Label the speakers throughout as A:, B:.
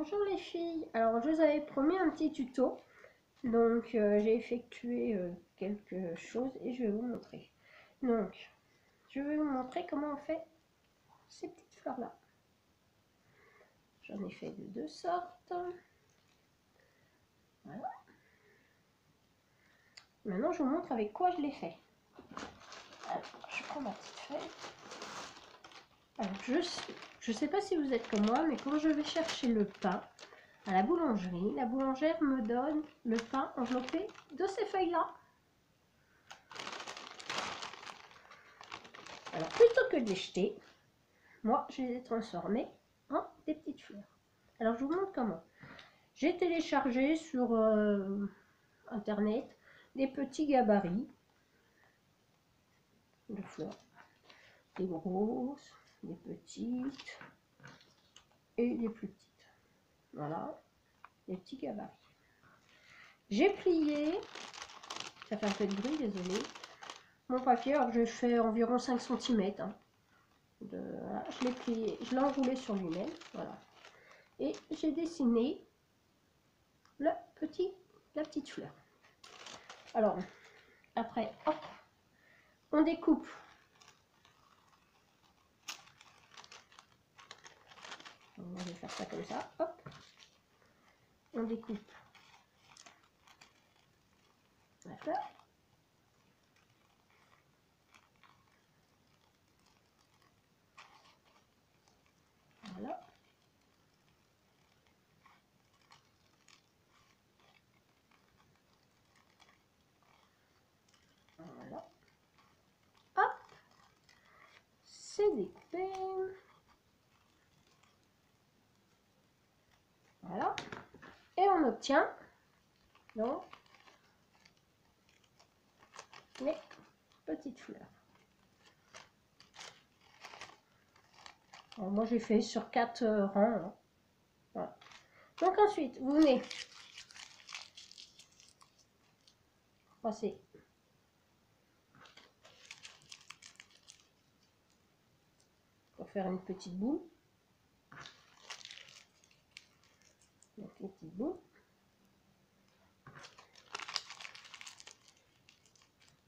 A: Bonjour les filles, alors je vous avais promis un petit tuto, donc j'ai effectué quelque chose et je vais vous montrer. Donc je vais vous montrer comment on fait ces petites fleurs là. J'en ai fait de deux sortes. Voilà. Maintenant je vous montre avec quoi je l'ai fait. Alors, je prends ma petite feuille. Alors je sais pas si vous êtes comme moi, mais quand je vais chercher le pain à la boulangerie, la boulangère me donne le pain enveloppé de ces feuilles-là. Alors, plutôt que de les jeter, moi, je les ai transformés en des petites fleurs. Alors, je vous montre comment. J'ai téléchargé sur Internet des petits gabarits de fleurs. Des grosses, des petites et des plus petites. Voilà, des petits gabarits. J'ai plié, ça fait un peu de bruit, désolé, mon papier. Alors, je fais environ 5 cm. Hein, voilà, je l'ai plié, je l'ai enroulé sur lui-même. Voilà. Et j'ai dessiné la petite fleur. Alors, après, hop, on découpe. On va faire ça comme ça, hop. On découpe la fleur. Voilà. Voilà. Hop. C'est découpé. Voilà. Et on obtient donc les petites fleurs. Alors, moi j'ai fait sur 4 rangs. Hein. Voilà. Donc ensuite, vous venez passer pour faire une petite boule. Donc une petite boule.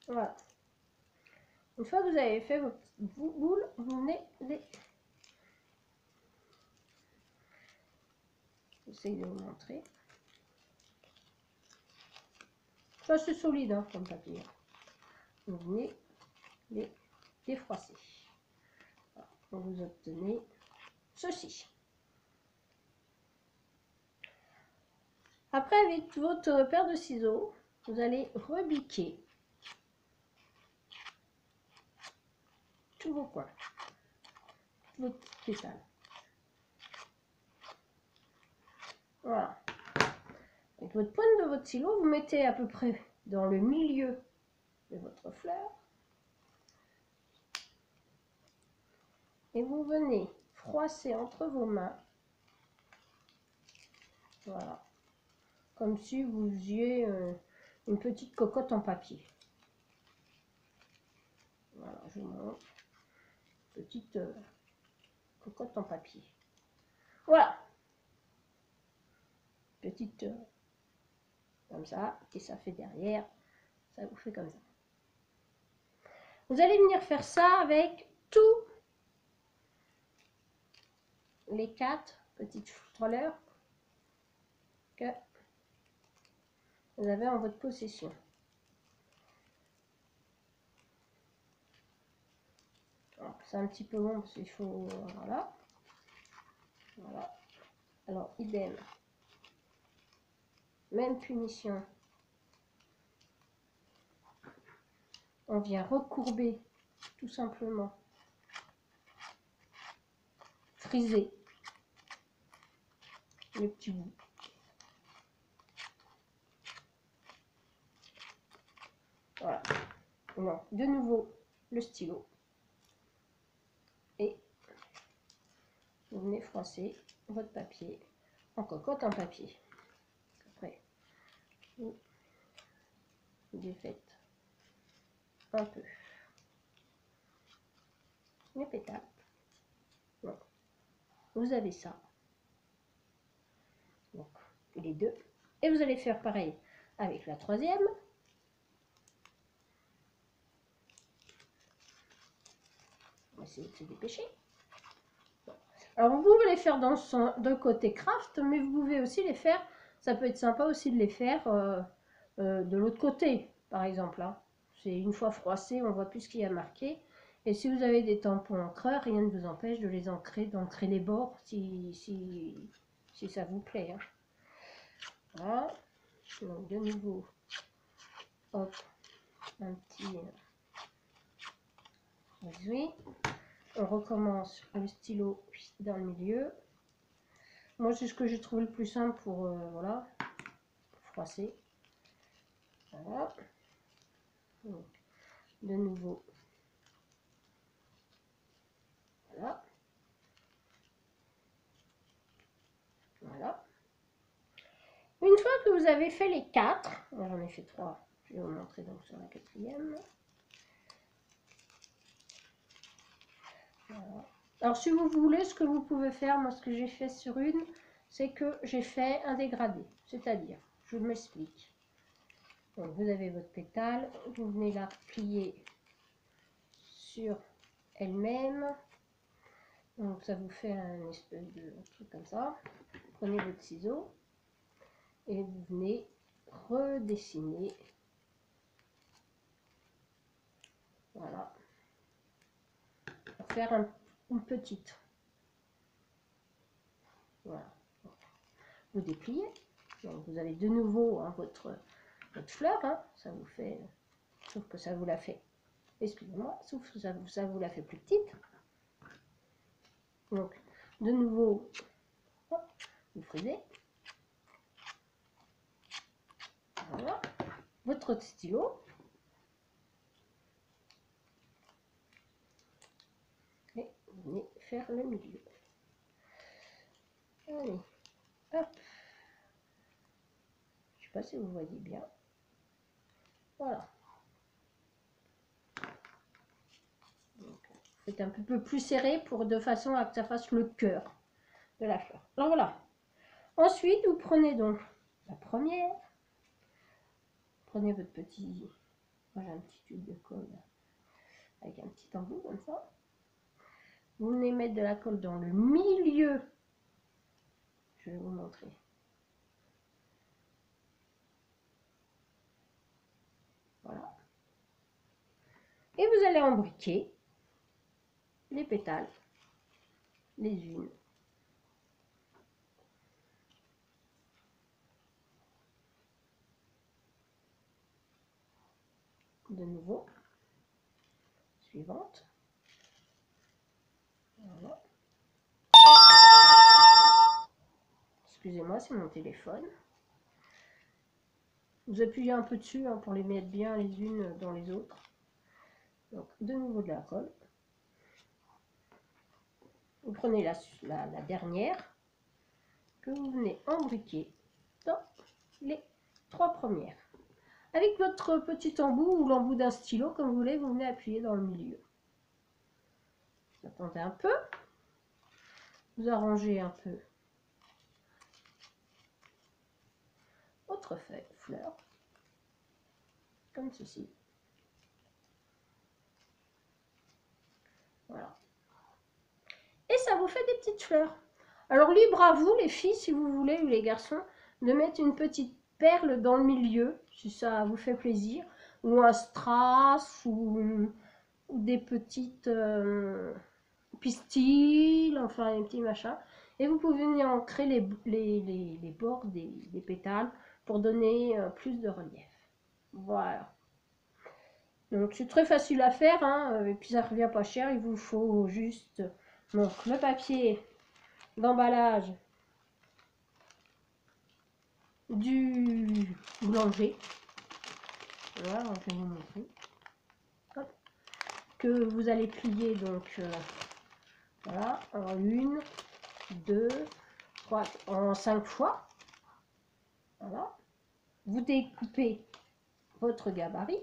A: Voilà. Une fois que vous avez fait vos petites boules, vous venez les... J'essaie de vous montrer. Ça c'est solide hein, comme papier. Vous venez les défroisser. Voilà. Donc vous obtenez ceci. Après, avec votre paire de ciseaux, vous allez rebiquer tous vos coins, vos petites pétales. Voilà. Avec votre pointe de votre stylo, vous mettez à peu près dans le milieu de votre fleur. Et vous venez froisser entre vos mains. Voilà. Comme si vous faisiez une petite cocotte en papier. Voilà, je vous montre. Petite cocotte en papier. Voilà. Petite comme ça. Et ça fait derrière. Ça vous fait comme ça. Vous allez venir faire ça avec tous les 4 petites fleurs que vous avez en votre possession. C'est un petit peu long parce qu'il faut... Voilà. Voilà. Alors, idem. Même punition. On vient recourber tout simplement. Friser les petits bouts. Voilà. Non, de nouveau le stylo. Et vous venez froisser votre papier en cocotte en papier. Après, vous défaites un peu les pétales. Bon. Vous avez ça. Donc, les deux. Et vous allez faire pareil avec la troisième. On va essayer de se dépêcher. Alors, vous pouvez les faire d'un côté craft, mais vous pouvez aussi les faire, ça peut être sympa aussi de les faire de l'autre côté, par exemple. Hein. C'est une fois froissé, on voit plus ce qu'il y a marqué. Et si vous avez des tampons encreurs, rien ne vous empêche de les ancrer, d'ancrer les bords si ça vous plaît. Hein. Voilà. Donc, de nouveau, hop, un petit... oui. On recommence le stylo dans le milieu. Moi, c'est ce que j'ai trouvé le plus simple pour, voilà, pour froisser. Voilà. Donc, de nouveau. Voilà. Voilà. Une fois que vous avez fait les 4, j'en ai fait 3, je vais vous montrer donc sur la 4e. Voilà. Alors, si vous voulez, ce que vous pouvez faire, moi, ce que j'ai fait sur une, c'est que j'ai fait un dégradé. C'est-à-dire, je m'explique. Donc, vous avez votre pétale, vous venez la plier sur elle-même. Donc, ça vous fait un espèce de truc comme ça. Prenez votre ciseau et vous venez redessiner. Voilà. Pour faire une petite. Voilà. Vous dépliez. Donc, vous avez de nouveau hein, votre fleur. Hein. Ça vous fait... Sauf que ça vous la fait... Excusez-moi. Sauf que ça vous la fait plus petite. Donc, de nouveau, hop, vous frisez. Voilà. Votre stylo. Et vous venez faire le milieu. Allez, hop. Je sais pas si vous voyez bien. Voilà. Donc, faites un peu plus serré pour de façon à que ça fasse le cœur de la fleur. Alors voilà. Ensuite, vous prenez donc la première. Prenez votre petit... Moi j'ai un petit tube de colle avec un petit embout comme ça. Vous venez mettre de la colle dans le milieu. Je vais vous montrer. Voilà. Et vous allez embriquer les pétales, les unes. De nouveau. Suivante. Voilà. Excusez-moi, c'est mon téléphone. Vous appuyez un peu dessus hein, pour les mettre bien les unes dans les autres. Donc, de nouveau de la colle. Vous prenez la dernière que vous venez embriquer dans les 3 premières. Avec votre petit embout ou l'embout d'un stylo, comme vous voulez, vous venez appuyer dans le milieu. Vous attendez un peu. Vous arrangez un peu votre fleur, comme ceci. Voilà. Et ça vous fait des petites fleurs. Alors libre à vous les filles, si vous voulez, ou les garçons, de mettre une petite perle dans le milieu, si ça vous fait plaisir, ou un strass, ou des petites pistils, enfin un petit machin. Et vous pouvez venir ancrer les bords des pétales pour donner plus de relief. Voilà. Donc c'est très facile à faire, hein, et puis ça revient pas cher, il vous faut juste donc, le papier d'emballage du boulanger. Voilà, je vais vous montrer. Hop. Que vous allez plier donc voilà, en 1, 2, 3, en 5 fois. Voilà. Vous découpez votre gabarit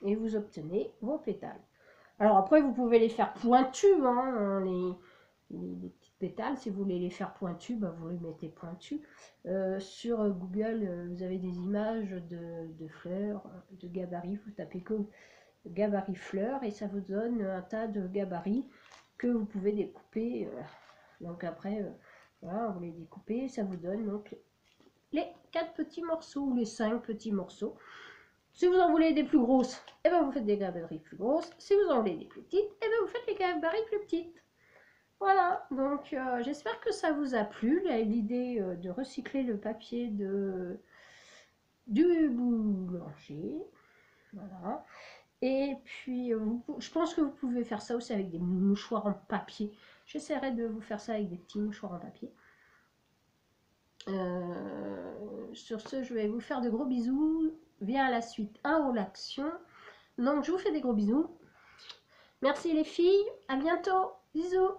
A: et vous obtenez vos pétales. Alors après, vous pouvez les faire pointus, hein, les petites pétales. Si vous voulez les faire pointus, bah, vous les mettez pointus. Sur Google, vous avez des images de fleurs, de gabarits. Vous tapez que gabarit fleurs et ça vous donne un tas de gabarits que vous pouvez découper. Donc après, voilà, vous les découpez, ça vous donne donc les 4 petits morceaux ou les 5 petits morceaux. Si vous en voulez des plus grosses, et ben vous faites des gabarits plus grosses. Si vous en voulez des plus petites, et ben vous faites les gabarits plus petites. Voilà, donc j'espère que ça vous a plu, l'idée de recycler le papier du boulanger. Voilà. Et puis, je pense que vous pouvez faire ça aussi avec des mouchoirs en papier. J'essaierai de vous faire ça avec des petits mouchoirs en papier. Sur ce, je vais vous faire de gros bisous. Viens à la suite 1 ou l'action. Donc, je vous fais des gros bisous. Merci les filles. À bientôt. Bisous.